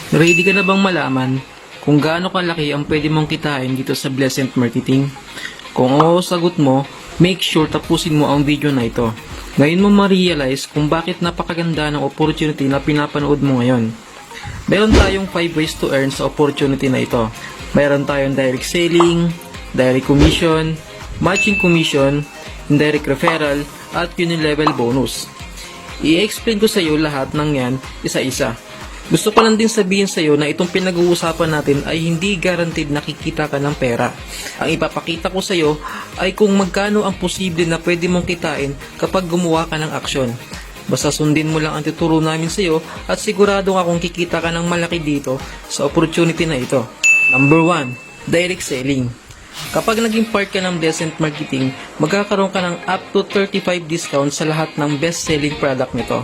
Ready ka na bang malaman kung gaano kalaki ang pwede mong kitain dito sa Blessent Marketing? Kung oo sagot mo, make sure tapusin mo ang video na ito. Ngayon mo ma-realize kung bakit napakaganda ng opportunity na pinapanood mo ngayon. Meron tayong 5 ways to earn sa opportunity na ito. Meron tayong direct selling, direct commission, matching commission, indirect referral, at unilevel bonus. I-explain ko sa iyo lahat ng yan isa-isa. Gusto ko lang din sabihin sa iyo na itong pinag-uusapan natin ay hindi guaranteed na kikita ka ng pera. Ang ipapakita ko sa iyo ay kung magkano ang posible na pwede mong kitain kapag gumawa ka ng aksyon. Basta sundin mo lang ang tuturo namin sa iyo at sigurado ka kung kikita ka ng malaki dito sa opportunity na ito. Number 1, direct selling. Kapag naging part ka ng Blessent Marketing, magkakaroon ka ng up to 35 discount sa lahat ng best-selling product nito.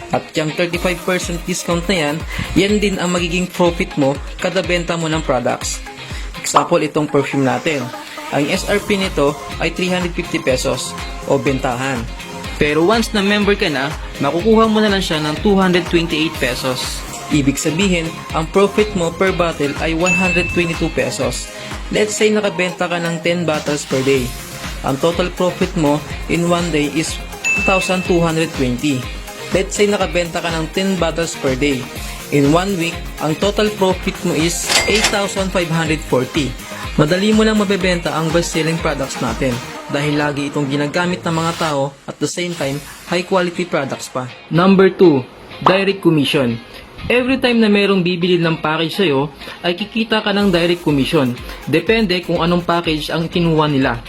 At yung 35% discount na yan din ang magiging profit mo kada benta mo ng products. Example, itong perfume natin. Ang SRP nito ay 350 pesos o bentahan. Pero once na member ka na, makukuha mo na lang siya ng 228 pesos. Ibig sabihin, ang profit mo per bottle ay 122 pesos. Let's say nakabenta ka ng 10 bottles per day. Ang total profit mo in one day is 1,220. Let's say nakabenta ka ng 10 bottles per day. In 1 week, ang total profit mo is 8,540. Madali mo lang mabebenta ang best-selling products natin dahil lagi itong ginagamit ng mga tao at the same time, high-quality products pa. Number 2, direct commission. Every time na merong bibili ng package sa'yo, ay kikita ka ng direct commission. Depende kung anong package ang kinuha nila.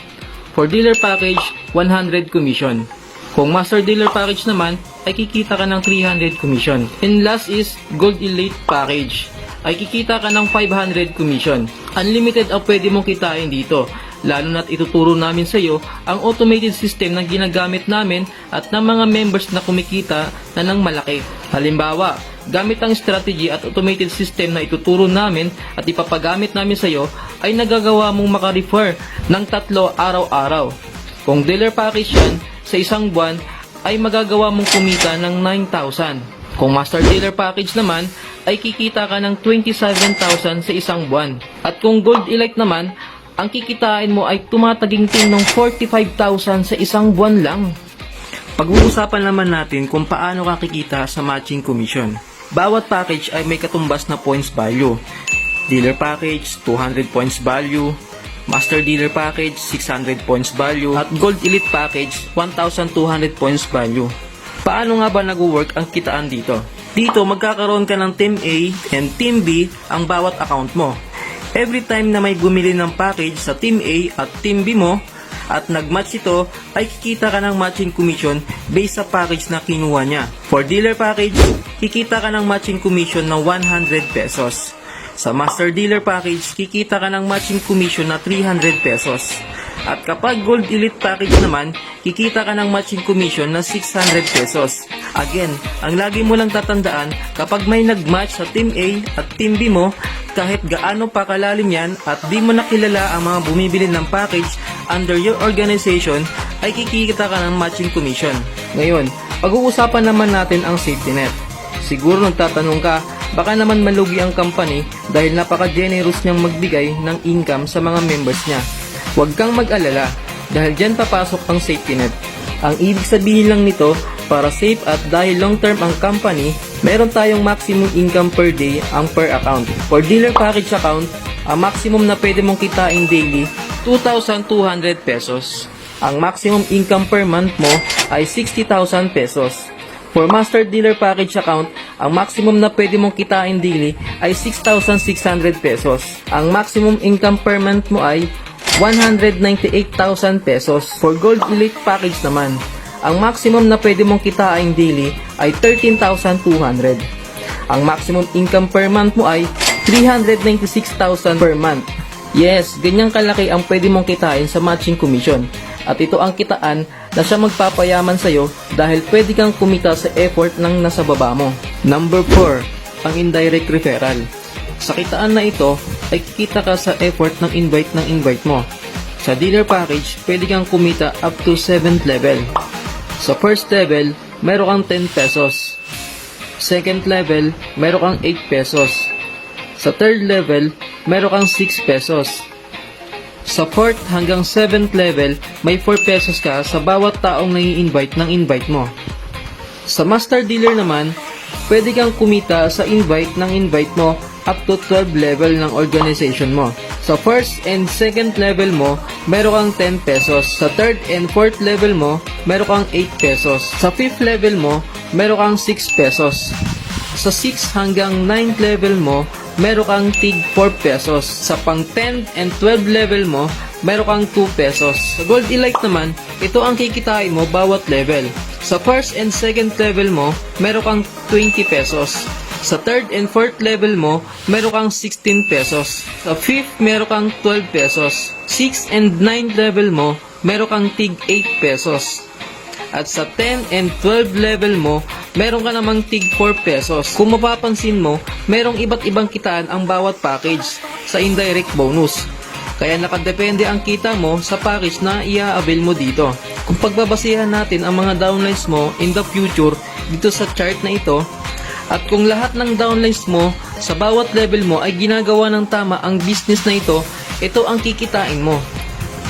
For dealer package, 100 commission. Kung master dealer package naman, ay kikita ka ng 300 commission. And last is gold elite package. Ay kikita ka ng 500 commission. Unlimited ang pwede mong kitain dito. Lalo na't ituturo namin sa iyo ang automated system na ginagamit namin at ng mga members na kumikita na ng malaki. Halimbawa, gamit ang strategy at automated system na ituturo namin at ipapagamit namin sa iyo, ay nagagawa mong maka-refer ng 3 araw-araw. Kung dealer package yan, sa isang buwan ay magagawa mong kumita ng 9,000. Kung master dealer package naman, ay kikita ka ng 27,000 sa isang buwan. At kung gold elite naman, ang kikitain mo ay tumataginting ng 45,000 sa isang buwan lang. Pag-uusapan naman natin kung paano ka kikita sa matching commission. Bawat package ay may katumbas na points value. Dealer package, 200 points value. Master dealer package, 600 points value. At gold elite package, 1,200 points value. Paano nga ba nag-work ang kitaan dito? Dito magkakaroon ka ng Team A and Team B ang bawat account mo. Every time na may bumili ng package sa Team A at Team B mo at nag-match ito, ay kikita ka ng matching commission based sa package na kinuha niya. For dealer package, kikita ka ng matching commission na 100 pesos. Sa master dealer package, kikita ka ng matching commission na 300 pesos. At kapag gold elite package naman, kikita ka ng matching commission na 600 pesos. Again, ang lagi mo lang tatandaan, kapag may nag-match sa Team A at Team B mo, kahit gaano pa kalalim yan at di mo nakilala ang mga bumibili ng package under your organization, ay kikita ka ng matching commission. Ngayon, pag-uusapan naman natin ang safety net. Siguro nagtatanong ka, baka naman malugi ang company dahil napaka-generous niyang magbigay ng income sa mga members niya. Huwag kang mag-alala dahil dyan papasok ang safety net. Ang ibig sabihin lang nito, para safe at dahil long-term ang company, meron tayong maximum income per day ang per account. For dealer package account, ang maximum na pwede mong kitain daily, 2,200 pesos. Ang maximum income per month mo ay 60,000 pesos. For master dealer package account, ang maximum na pwede mong kitain daily ay 6,600 pesos. Ang maximum income per month mo ay 198,000 pesos. For gold elite package naman, ang maximum na pwede mong kitain daily ay 13,200. Ang maximum income per month mo ay 396,000 per month. Yes, ganyang kalaki ang pwede mong kitain sa matching commission. At ito ang kitaan na siya magpapayaman sa'yo dahil pwede kang kumita sa effort ng nasa baba mo. Number 4, ang indirect referral. Sa kitaan na ito, ay kikita ka sa effort ng invite mo. Sa dealer package, pwede kang kumita up to 7th level. Sa first level, meron kang 10 pesos. Second level, meron kang 8 pesos. Sa 3rd level, meron kang 6 pesos. Sa 4th hanggang 7th level, may 4 pesos ka sa bawat taong nai-invite ng invite mo. Sa master dealer naman, pwede kang kumita sa invite ng invite mo up to 12 level ng organization mo. Sa 1st and 2nd level mo, meron kang 10 pesos. Sa 3rd and 4th level mo, meron kang 8 pesos. Sa 5th level mo, meron kang 6 pesos. Sa 6 hanggang 9th level mo, meron kang tig 4 pesos. Sa pang 10 and 12 level mo, meron kang 2 pesos. Sa Gold Elite naman, ito ang kikitain mo bawat level. Sa 1st and 2nd level mo, meron kang 20 pesos. Sa 3rd and 4th level mo, meron kang 16 pesos. Sa 5th, meron kang 12 pesos. 6th and 9th level mo, meron kang tig 8 pesos. At sa 10 and 12 level mo, meron ka namang tig 4 pesos. Kung mapapansin mo, merong iba't ibang kitaan ang bawat package sa indirect bonus. Kaya nakadepende ang kita mo sa package na i-avail mo dito. Kung pagbabasihan natin ang mga downlines mo in the future dito sa chart na ito, at kung lahat ng downlines mo sa bawat level mo ay ginagawa ng tama ang business na ito ang kikitain mo.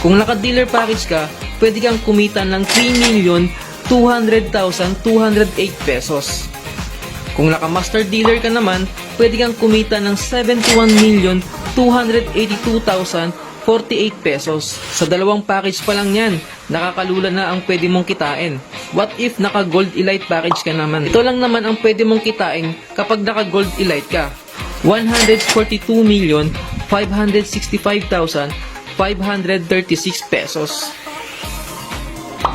Kung naka-dealer package ka, pwede kang kumita ng 3,200,208 pesos. Kung naka-master dealer ka naman, pwede kang kumita ng 71,282,048 pesos. Sa dalawang package pa lang yan, nakakalula na ang pwede mong kitain. What if naka-Gold Elite package ka naman? Ito lang naman ang pwede mong kitain kapag naka-Gold Elite ka. 142,565,536 pesos.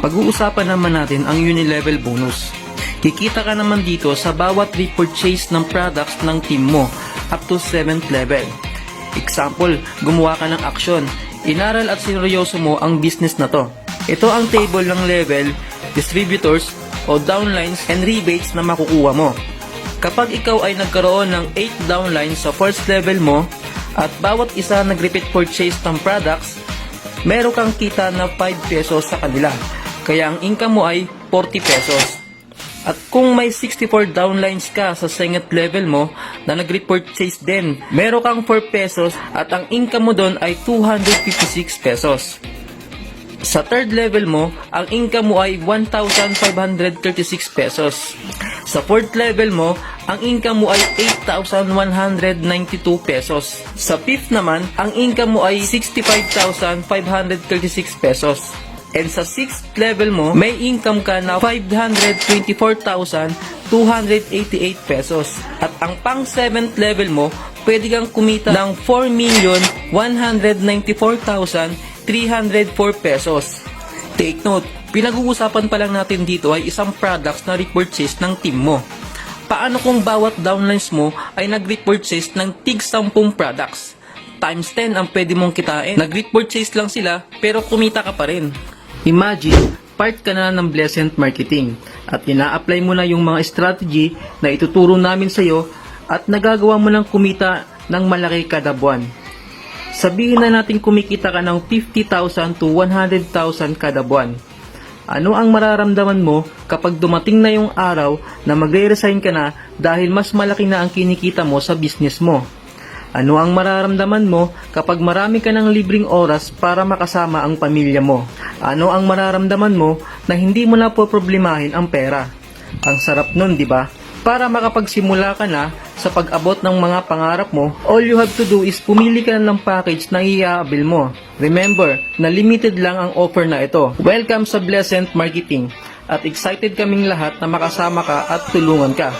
Pag-uusapan naman natin ang Unilevel bonus. Kikita ka naman dito sa bawat repurchase ng products ng team mo up to 7th level. Example, gumawa ka ng aksyon. Inaral at sineryoso mo ang business na to. Ito ang table ng level, distributors, o downlines and rebates na makukuha mo. Kapag ikaw ay nagkaroon ng 8 downlines sa first level mo at bawat isa nag-repeat purchase ng products, meron kang kita na 5 pesos sa kanila. Kaya ang income mo ay 40 pesos. At kung may 64 downlines ka sa second level mo na nag-repurchase din, meron kang 4 pesos at ang income mo doon ay 256 pesos. Sa third level mo, ang income mo ay 1,536 pesos. Sa fourth level mo, ang income mo ay 8,192 pesos. Sa fifth naman, ang income mo ay 65,536 pesos. And sa 6th level mo, may income ka na 524,288 pesos. At ang pang 7th level mo, pwede kang kumita ng 4,194,304 pesos. Take note, pinag-uusapan pa lang natin dito ay isang products na repurchase ng team mo. Paano kung bawat downlines mo ay nag-repurchase ng tig 10 products? Times 10 ang pwede mong kitain. Nag-repurchase lang sila pero kumita ka pa rin. Imagine, part ka na ng Blessent Marketing at ina-apply mo na yung mga strategy na ituturo namin sa iyo at nagagawa mo ng kumita ng malaki kada buwan. Sabihin na natin kumikita ka ng 50,000 to 100,000 kada buwan. Ano ang mararamdaman mo kapag dumating na yung araw na magre-resign ka na dahil mas malaki na ang kinikita mo sa business mo? Ano ang mararamdaman mo kapag marami ka ng libreng oras para makasama ang pamilya mo? Ano ang mararamdaman mo na hindi mo na poproblemahin ang pera? Ang sarap nun, di ba? Para makapagsimula ka na sa pag-abot ng mga pangarap mo, all you have to do is pumili ka na ng package na i-avail mo. Remember, na limited lang ang offer na ito. Welcome sa Blessent Marketing at excited kaming lahat na makasama ka at tulungan ka.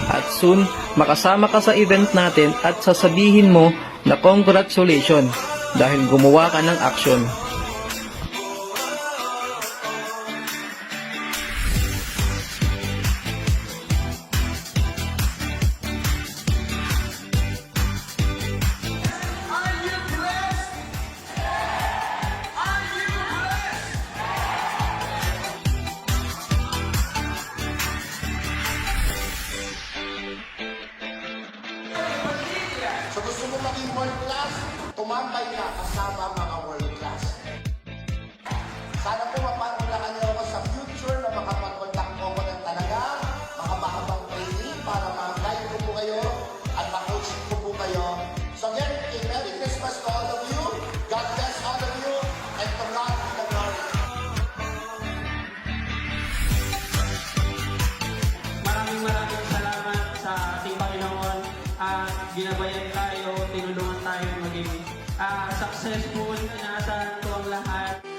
At soon, makasama ka sa event natin at sasabihin mo na congratulations dahil gumawa ka ng action. So gusto mo maging world class, tumambay ka kasama mga world class. Sana po mapangulakan niyo ako sa future na makapag-contact po ako ng talaga, mga mahabang training para ma-guide ko po kayo at ma-coach ko po kayo ginabayan tayo, tinulungan tayo maging successful. Ingatan ko ang lahat.